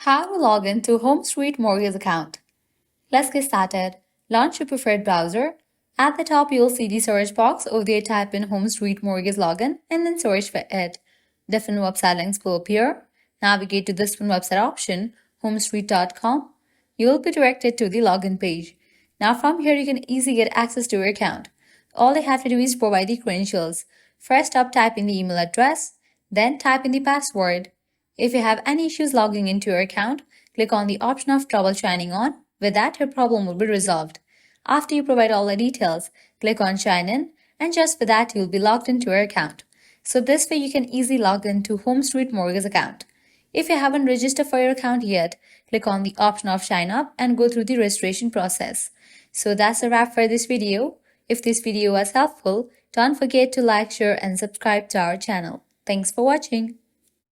How to log in to Homestreet Mortgage Account. Let's get started. Launch your preferred browser. At the top, you'll see the search box. Over there, type in Homestreet Mortgage Login and then search for it. Different website links will appear. Navigate to this one website option, homestreet.com. You will be directed to the login page. Now from here, you can easily get access to your account. All you have to do is provide the credentials. First up, type in the email address, then type in the password. If you have any issues logging into your account, click on the option of trouble signing on. With that, your problem will be resolved. After you provide all the details, click on sign in, and just for that, you'll be logged into your account. So this way, you can easily log into Homestreet Mortgage account. If you haven't registered for your account yet, click on the option of sign up and go through the registration process. So that's a wrap for this video. If this video was helpful, don't forget to like, share, and subscribe to our channel. Thanks for watching.